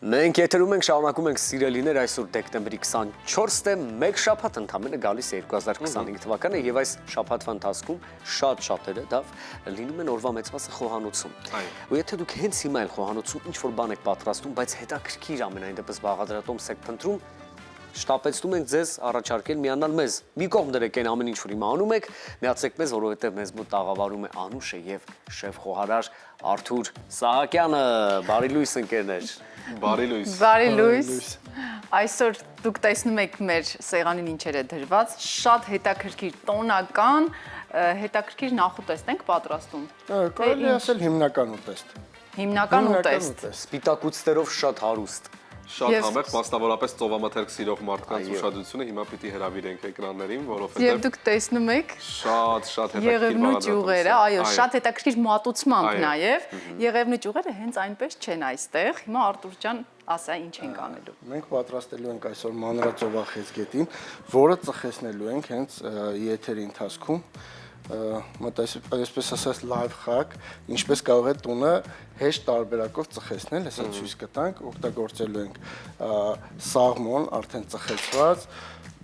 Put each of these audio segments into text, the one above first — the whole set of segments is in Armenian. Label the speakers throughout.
Speaker 1: Մենք եթերում ենք շարունակում ենք սիրելիներ այսօր դեկտեմբերի 24-ը մեկ շաբաթ ընդամենը գալիս է 2025 թվականը եւ այս շաբաթվա ընթացքում շատերը դա լինում են օրվա մեծվածը խոհանոցում։ Ու եթե դուք հենց հիմա էլ խոհանոցում ինչ որ բան եք պատրաստում, բայց հետաքրքիր ամենայն դեպս բաղադրատոմս եք փնտրում, շտապեցնում ենք ձեզ առաջարկել միանալ մեզ։ Մի կողմ դրեք այն ամեն ինչ որ հիմա անում եք, միացեք մեզ, որովհետև մեզ մոտ աղավարում է Անուշը եւ շեֆ խոհարար Արթուր Սահակյանը։ Բարի լույս ընկերներ։
Speaker 2: Բարի լույս։
Speaker 3: Բարի լույս։ Այսօր դուք տեսնում եք մեր սեղանին ինչեր է դրված, շատ հետաքրքիր տոնական, հետաքրքիր նախուտեստ ենք պատրաստում։
Speaker 2: Կարելի ասել հիմնական ուտեստ։
Speaker 3: Հիմնական ուտեստ։
Speaker 1: Սպիտակուցներով շատ հարուստ։
Speaker 2: Շատ համեղ, մասնավորապես ծովամթերք սիրող մարդկանց ուշադրությունը հիմա պիտի հրավիրենք էկրաններին, որովհետև
Speaker 3: Եվ դուք տեսնում եք
Speaker 2: շատ հետաքրքիր
Speaker 3: եղևնու ճյուղերը, այո, շատ հետաքրքիր մատուցմամբ նաև։ Եղևնու ճյուղերը հենց այնպես չեն այստեղ։ Հիմա Արտուր ջան, ասա ինչ ենք անելու։
Speaker 2: Մենք պատրաստելու ենք այսօր մանրածովախեցգետին, որը ծխեցնելու ենք հենց եթերի ընթացքում։ Այսպես ասած live hack, ինչպես կարող է տունը հեշտ տարբերակով ծխեցնել, հեսա ցույց կտանք, օգտագործելու ենք սաղմոն, արդեն ծխեցված,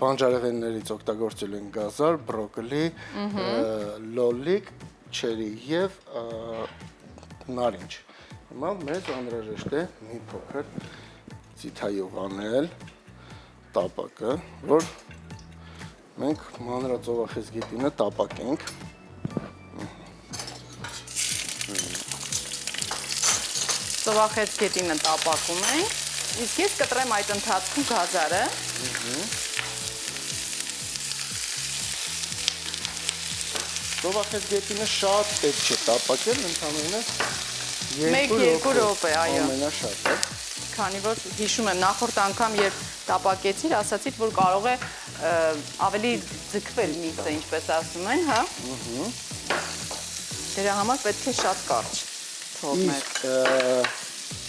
Speaker 2: բանջարեղեններից օգտագործելու ենք գազար, բրոկոլի, լոլիկ, չերի եւ նարինջ։ Հիմա մեզ անհրաժեշտ է մի փոքր ձիթայով անել տապակը, որ մենք մանրածովախեցգետինը տապակենք։
Speaker 3: Ծովախեցգետինը տապակում ենք, իսկ ես կտրեմ այդ ընթացքում գազարը։
Speaker 2: Ծովախեցգետինը շատ պետք չէ տապակել, ընդամենը
Speaker 3: 1-2 րոպե, այո։
Speaker 2: Ամենաշատը։
Speaker 3: Քանի որ հիշում եմ նախորդ անգամ երբ տապակեցիր, ասացիդ, որ կարող է ավելի ձգվել միքսը, ինչպես ասում են, հա։ Դրա համար պետք է շատ կարճ թողնել։
Speaker 2: Իսկ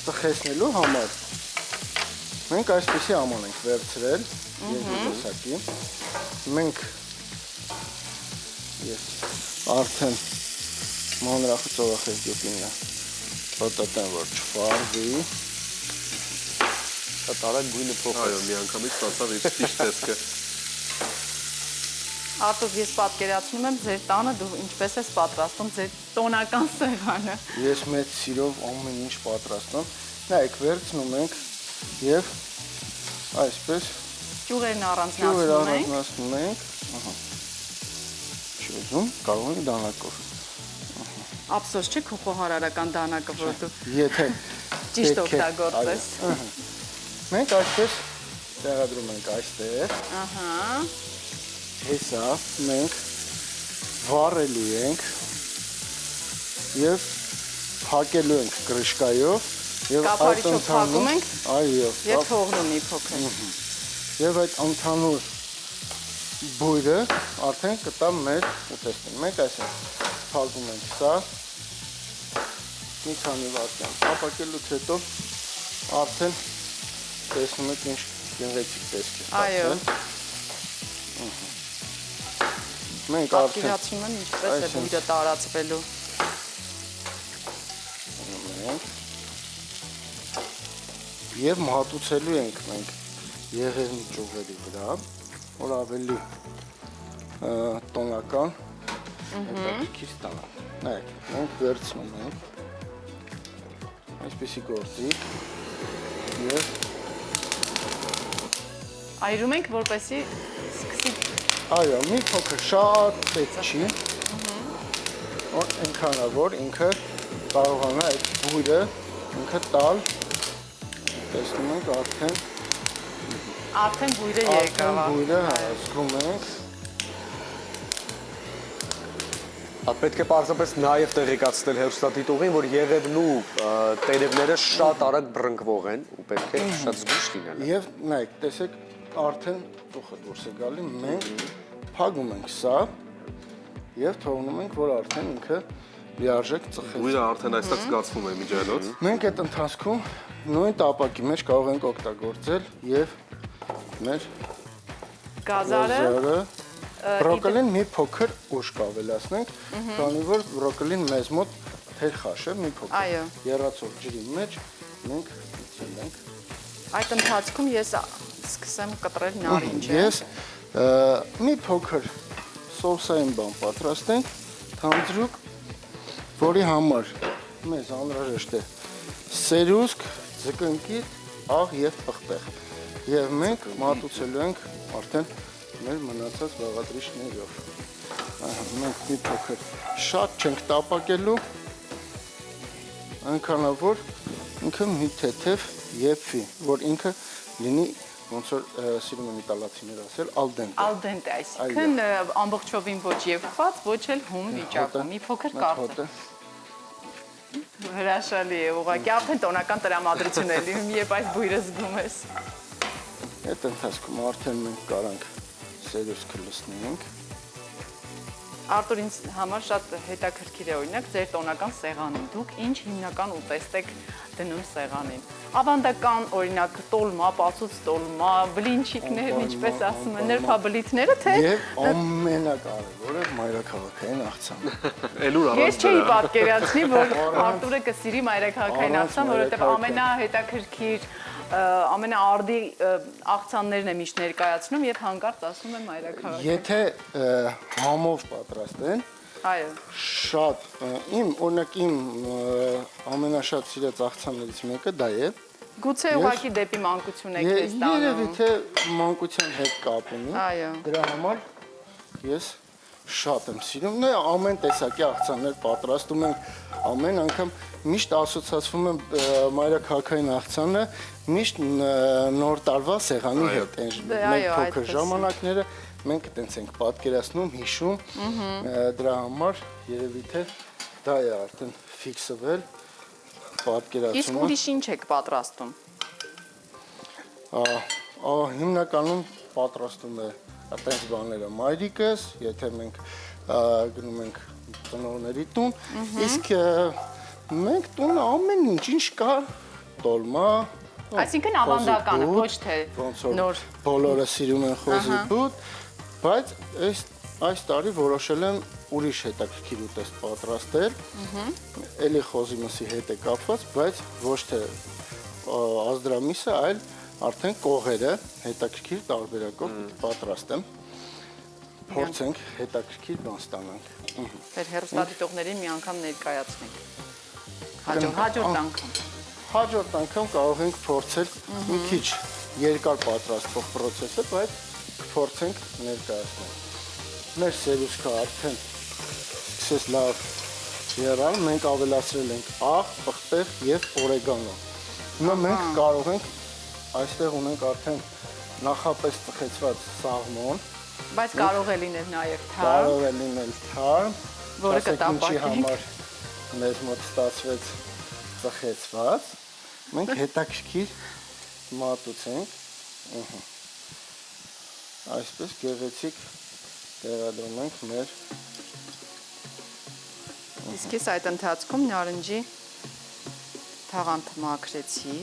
Speaker 2: ծխեցնելու համար մենք այսպեսի աման ենք վերցրել երկու տեսակի։ Մենք ես արդեն մանրածովախեցգետինը պատտեմ, որ չվարվի։
Speaker 1: Կատարակ գույնը փոխեց։
Speaker 2: Այո, միանգամից ստացավ իր ճիշտ տեսքը։
Speaker 3: Արտուր, ես պատկերացնում եմ ձեր տանը դու ինչպես ես պատրաստում ձեր տոնական սեղանը։
Speaker 2: Ես մեծ սիրով ամեն ինչ պատրաստում։ Նայեք, վերցնում ենք եւ այսպես
Speaker 3: Ճյուղերն
Speaker 2: ճյուղեր
Speaker 3: առանձնացնում ենք։
Speaker 2: առանձնացնում ենք։ Ահա։ Չուզում, կարող ենք դանակով։
Speaker 3: Ափսոս չէ քո խոհարարական դանակը, որ դու
Speaker 2: Եթե
Speaker 3: ճիշտ օգտագործես։
Speaker 2: Մենք այսպես տեղադրում ենք այստեղ։
Speaker 3: Ահա։
Speaker 2: Հեսա մենք վառելու ենք եւ փակելու ենք կրշկայով եւ
Speaker 3: Կափարիչով փակում ենք։
Speaker 2: Այո։
Speaker 3: Եվ թողնում մի փոքր։
Speaker 2: Եվ այդ ընդհանուր բույրը արդեն կտա մեր ուտեստին։ Մենք այսպես փակում ենք սա։ Մի քանի վայրկյան տապակելուց հետո արդեն տեսնում եք ինչ գեղեցիկ տեսք է
Speaker 3: Այո։
Speaker 2: ստացել։ Մենք արդեն
Speaker 3: Պատկերացնում եմ ինչպես է բույրը տարածվելու։
Speaker 2: Եվ մատուցելու ենք մենք եղևնի ճյուղերի վրա, որ ավելի տոնական հետաքրքիր ստանա։ Նայեք, մենք վերցնում ենք այսպեսի գործիք եւ
Speaker 3: Այրում ենք, որպեսզի սկսի
Speaker 2: այո, մի փոքր շատ պետք չի, որ այնքան է, որ ինքը կարողանա այդ բույրը ինքը տալ, տեսնում ենք
Speaker 3: արդեն բույրը եկավ։
Speaker 2: արդեն բույրը զգում ենք։
Speaker 1: Պետք է պարզապես նաև տեղեկացնել հեռուստադիտողին, որ եղևնու տերևները շատ արագ բռնկվող են ու պետք է շատ զգույշ լինել։
Speaker 2: Եվ նայեք, տեսեք, արդեն ծուխը դուրս է գալի, մենք փակում ենք սա եւ թողնում ենք, որ արդեն ինքը լիարժեք ծխի։
Speaker 4: Բույրը արդեն այստեղ զգացվում է միջայլոց։
Speaker 2: Մենք այդ ընթացքում նույն տապակի մեջ կարող ենք օգտագործել եւ մեր
Speaker 3: Գազարը
Speaker 2: բրոկոլին մի փոքր ուշ կավելացնենք, քանի որ բրոկոլին մեզ մոտ թեր խաշ է, մի փոքր։
Speaker 3: Այո։
Speaker 2: Եռացող ջրի մեջ մենք ցնենք
Speaker 3: Այդ ընթացքում ես սկսեմ կտրել նարինջը։
Speaker 2: Ես մի փոքր սովսային բան պատրաստենք, թանձրուկ, որի համար մեզ անհրաժեշտ է սերուսք, ձկնկիթ, աղ եւ պղպեղ։ Եվ մենք մատուցելու ենք արդեն մեր մնացած բաղադրիչներով։ Մենք մի փոքր շատ չենք տապակելու, այնքանավոր ինքը մի թեթև եփվի, որ ինքը լինի ոնց որ սիրում են իտալացիները ասել al dente։
Speaker 3: Al dente, այսինքն ամբողջովին ոչ եփված, ոչ էլ հում վիճակում, մի փոքր կարծը։ Հրաշալի է, ուղղակի արդեն տոնական տրամադրություն է լինում, երբ այս բույրը զգում ես։
Speaker 2: Այդ ընթացքում արդեն մենք կարանք սերուսքը լցնենք։
Speaker 3: Արտուր, ինձ համար շատ հետաքրքիր է օրինակ ձեր տոնական սեղանին։ Դուք ինչ հիմնական ուտեստ եք դնում սեղանին։ Ավանդական օրինակ տոլմա, պացուց տոլմա, բլինչիկներ, ինչպես ասում են, նրբաբլիթները, թե
Speaker 2: Եվ ամենակարևորը մայրաքաղաքային աղցանը։
Speaker 4: Էլուր
Speaker 3: ես
Speaker 4: առանց
Speaker 3: չէի
Speaker 4: դրա։
Speaker 3: պատկերացնի, որ Արտուրը կսիրի մայրաքաղաքային աղցան, որովհետև ամենահետաքրքիր ամենաարդի աղցաններն է միշտ ներկայացնում եւ հանկարծ ասում եմ մայրաքաղաք։
Speaker 2: Եթե համով պատրաստեն,
Speaker 3: Այո։
Speaker 2: շատ օրինակ իմ ամենաշատ սիրած աղցաններից մեկը դա է։
Speaker 3: Գուցե ուղղակի դեպի մանկություն եք դες
Speaker 2: Երևի
Speaker 3: տանում։
Speaker 2: թե մանկության հետ կապ ունի։
Speaker 3: Այո։
Speaker 2: Դրա համար ես շատ եմ սիրում։ Նա ամեն տեսակի աղցաններ պատրաստում ենք, ամեն անգամ միշտ ասոցացվում եմ մայրաքաղաքային աղցանը միշտ նոր տարվա սեղանի հետ։ Մեր փոքր ժամանակները մենք այտենց ենք պատկերացնում, հիշում։ Դրա համար երևի թե դա է արդեն ֆիքսվել
Speaker 3: Իսկ
Speaker 2: պատկերացումը։
Speaker 3: ուրիշ ինչ եք պատրաստում։
Speaker 2: Հիմնականում պատրաստում է այտենց բաները մայրիկս, եթե մենք գնում ենք ծնողների տուն, իսկ մենք տունը ամեն ինչ կա, տոլմա,
Speaker 3: Այսինքն ավանդականը, ոչ թե նոր։
Speaker 2: Բոլորը սիրում են խոզի բութ, բայց այս տարի որոշել եմ ուրիշ հետաքրքիր ուտեստ պատրաստել, էլի խոզի մսի հետ է կապված, բայց ոչ թե ազդրամիսը, այլ արդեն կողերը հետաքրքիր տարբերակով պատրաստեմ, փորձենք հետաքրքիր բան ստանանք։
Speaker 3: Մեր հեռուստադիտողներին մի անգամ ներկայացնենք։ Հաջորդ անգամ։
Speaker 2: Հաջորդ անգամ կարող ենք փորձել մի քիչ երկար պատրաստող process-ը, բայց փորձենք ներկայացնել։ Մեր սերուսքը արդեն սկսեց լավ եղալ, մենք ավելացրել ենք աղ, պղպեղ եւ օրեգանո։ Հիմա մենք կարող ենք այստեղ ունենք արդեն նախապես ծխեցված սաղմոն,
Speaker 3: Բայց կարող է լինել նաև թարմ,
Speaker 2: կարող է լինել թարմ,
Speaker 3: որը
Speaker 2: ինչի
Speaker 3: կտապակենք։
Speaker 2: համար մեզ մոտ ստացվեց ծխեցված, մենք հետաքրքիր մատուցենք, այսպես գեղեցիկ տեղադրում ենք մեր
Speaker 3: Իսկ ես այդ ընթացքում նարնջի թաղանթը մաքրեցի։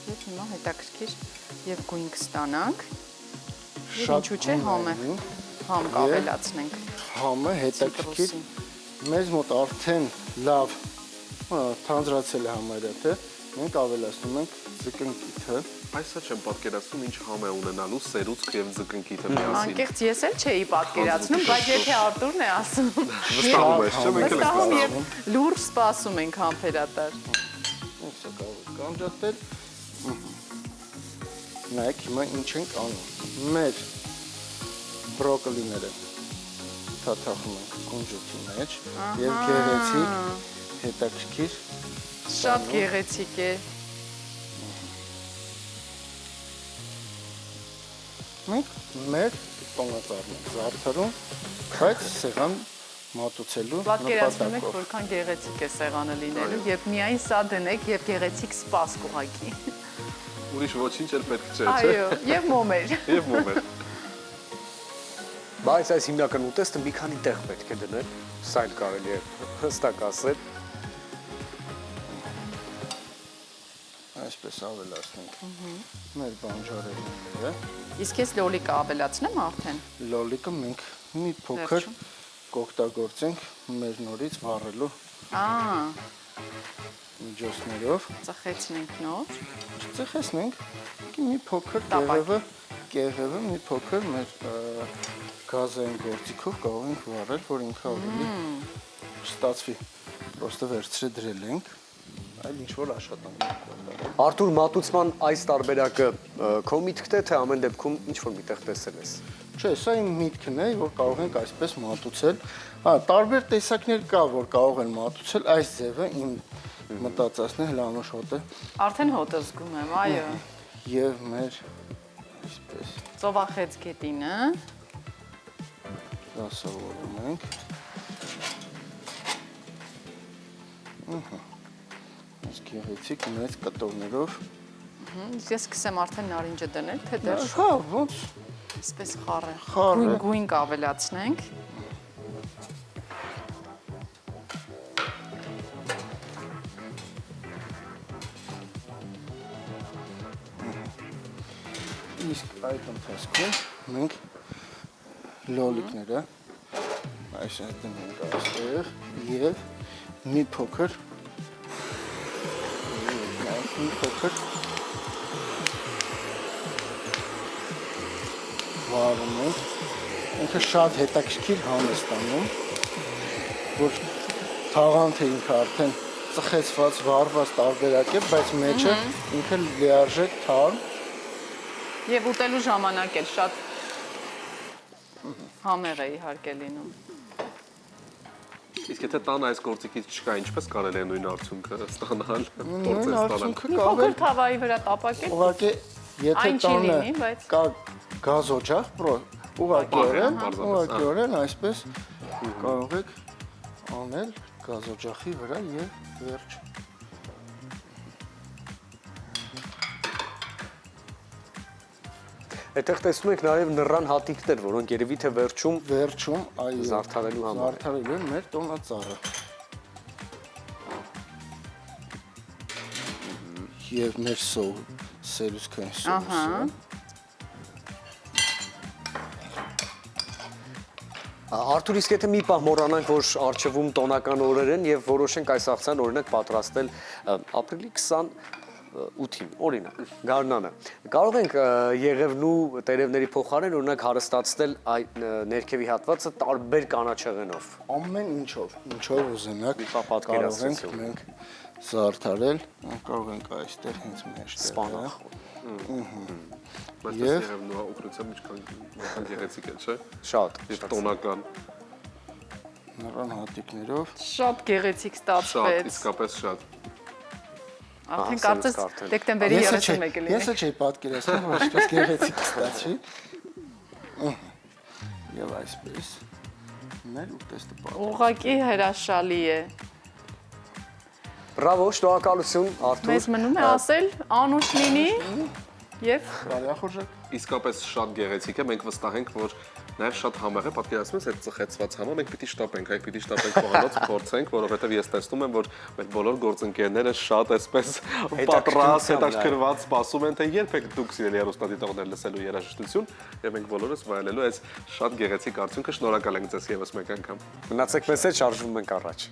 Speaker 3: Եվ հիմա հետաքրքիր եւ գույն կստանանք։ Եվ ինչու՞ չէ համ կավելացնենք։
Speaker 2: Համը հետաքրքիր մեզ մոտ արդեն լավ թանձրացել է համարը, թե մենք ավելացնում ենք ձկնկիթը։
Speaker 4: Այսա չեմ պատկերացնում ինչ համ է ունենալու սերուցք եւ ձկնկիթը միասին։
Speaker 3: Անկեղծ ես էլ չէի պատկերացնում, բայց եթե Արտուրն է ասում,
Speaker 4: Վստահում ես, չէ՞, մենք էլ ենք
Speaker 3: վստահում
Speaker 4: վստահում։
Speaker 3: եւ լուրջ սպասում ենք համբերատար։
Speaker 2: Ոնց է կարող կանջատել։ Նայեք հիմա ինչ ենք անում։ Մեր բրոկոլիները թաթախում ենք կունջուտի մեջ եւ գեղեցիկ հետաքրքիր
Speaker 3: Շատ գեղեցիկ է։
Speaker 2: մենք մեր տոնածառն ենք զարդարում, բայց սեղան մատուցելու
Speaker 3: Պատկերացնում եք,
Speaker 2: նպատակով։
Speaker 3: որքան գեղեցիկ է սեղանը լինելու եւ միայն սա դնեք եւ գեղեցիկ սպասք ուղակի։
Speaker 4: Ուրիշ ոչինչ էլ պետք չէ, չէ՞։
Speaker 3: Այո, եւ մոմեր։
Speaker 4: Եվ մոմեր։
Speaker 1: Բայց այս հիմնական ուտեստը մի քանի տեղ պետք է դնել, սա էլ կարելի է հստակ ասել։
Speaker 2: Այսպես ավելացնենք մեր բանջարեղենները։
Speaker 3: Իսկ ես լոլիկը ավելացնեմ արդեն։
Speaker 2: Լոլիկը մենք մի փոքր կօգտագործենք մեր նորից վառելու միջոցներով
Speaker 3: Ծխեցնենք նոր։
Speaker 2: չծխեցնենք, մի փոքր
Speaker 3: Տապակ։
Speaker 2: կեղևը մի փոքր մեր գազային գործիքով կարող ենք վառել, որ ինքը ավելի ստացվի։ Պրոստը վերցրե դրել ենք, այլ ինչ-որ աշխատանք կատարել։
Speaker 1: Արթուր, մատուցման այս տարբերակը քո միտքն է, թե ամեն դեպքում ինչ-որ միտեղ տեսել ես։
Speaker 2: Չէ, սա իմ միտքն է, որ կարող ենք այսպես մատուցել։ Տարբեր տեսակներ կա, որ կարող են մատուցել, այս ձևը իմ մտածածն է, հլանոց հոտ է։
Speaker 3: Արդեն հոտը զգում եմ, այո։
Speaker 2: Եվ մեր այսպես
Speaker 3: Ծովախեց գետինը։
Speaker 2: դասավորում ենք։ Այս գեղեցիկ մեծ կտորներով։
Speaker 3: Ես սկսեմ արդեն նարինջը դնել, թե դեռ
Speaker 2: Հա, ոնց
Speaker 3: այսպես խառը։
Speaker 2: Խառը։
Speaker 3: Գույն կավելացնենք։
Speaker 2: իսկ այդ ընթացքում մենք լոլիկները այս դնենք այստեղ եւ մի փոքր վառում ենք, ինքը շատ հետաքրքիր համ է ստանում, որ թաղանթը ինքը արդեն ծխեցված, վառված տարբերակ է, բայց մեջը ինքը լիարժեք թարմ։
Speaker 3: Եվ ուտելու ժամանակ էլ շատ համեղ է իհարկե լինում։
Speaker 4: Իսկ եթե տան այս գործիքից չկա, ինչպես կարելի է նույն արդյունքը ստանալ,
Speaker 2: Նույն
Speaker 4: փորձել ստանալ։
Speaker 2: արդյունքը
Speaker 3: Մի
Speaker 2: կարող
Speaker 3: փոքր
Speaker 2: է
Speaker 3: թավայի վրա տապակել։
Speaker 2: ուղղակի եթե
Speaker 3: Այն չի
Speaker 2: տանը
Speaker 3: լինի, բայց-
Speaker 2: կա գազօջախ, ուղղակիորեն,
Speaker 4: Պարզապես,
Speaker 2: ուղղակիորեն այսպես կարող եք անել գազօջախի վրա եւ վերջ։
Speaker 1: Այդտեղ տեսնում ենք նաև նռան հատիկներ, որոնք երևի թե վերջում
Speaker 2: Վերջում այո
Speaker 1: Զարդարելու համար։
Speaker 2: Զարդարելու են մեր տոնածառը։ Եվ մեր սերուսքային սոուսը։
Speaker 1: Արթուր, իսկ եթե մի պահ մոռանանք, որ առջևում տոնական օրեր են եւ որոշենք այս աղցան օրինակ պատրաստել ապրիլի 28-ին, օրինակ, գարնանը։ Կարող ենք եղևնու տերևների փոխարեն օրինակ հարստացնել այդ ներքևի հատվածը տարբեր կանաչեղենով։
Speaker 2: Ամեն ինչով ուզենաք
Speaker 1: Մի պահ
Speaker 2: կարող ենք
Speaker 1: պատկերացրեցի։
Speaker 2: մենք զարդարել, կարող ենք այստեղ հենց մեջտեղ։
Speaker 1: Սպանախ։
Speaker 4: Բայց
Speaker 2: Եվ-
Speaker 4: ես եղև նույն օգնությամբ ինչքան գեղեցիկ է, չէ։
Speaker 1: Շատ,
Speaker 4: Եվ
Speaker 1: շատ։
Speaker 4: տոնական,
Speaker 2: Նռան հատիկներով։
Speaker 3: Շատ գեղեցիկ
Speaker 4: շատ,
Speaker 3: ստացվեց։
Speaker 4: իսկապես շատ։
Speaker 3: Արդեն
Speaker 1: Ահա,
Speaker 3: կարծես
Speaker 1: սենց կարդել։
Speaker 3: դեկտեմբերի 31-ը լինի։
Speaker 2: Եսը չի պատկերացնում, որ ինչպես գեղեցիկ ստացվի։ Եվ այսպես մեր ուտեստը պատրաստ։
Speaker 3: Ուղղակի հրաշալի է։
Speaker 1: Բրավո, շնորհակալություն, Արթուր։
Speaker 3: Մեզ մնում է ասել անուշ լինի եւ
Speaker 2: Կարյախորժակ։
Speaker 4: Իսկապես շատ գեղեցիկ է, մենք վստահ ենք, որ նաև շատ համեղ է, պատկերացնում ես այդ ծխեցված համը, մենք պիտի շտապենք, այ պիտի շտապենք խոհանոց փորձենք, որովհետև ես տեսնում եմ, որ մեր բոլոր գործընկերները շատ այսպես պատրաստ, հետաքրքրված սպասում են, թե երբ եք դուք սիրելի հեռուստադիտողներ լսելու երաժշտություն, եւ մենք բոլորս վայելելու այս շատ գեղեցիկ արդյունքը։ Շնորհակալ ենք ձեզ եւս մեկ անգամ։
Speaker 1: Մնացեք մեզ հետ, շարժվում ենք առաջ։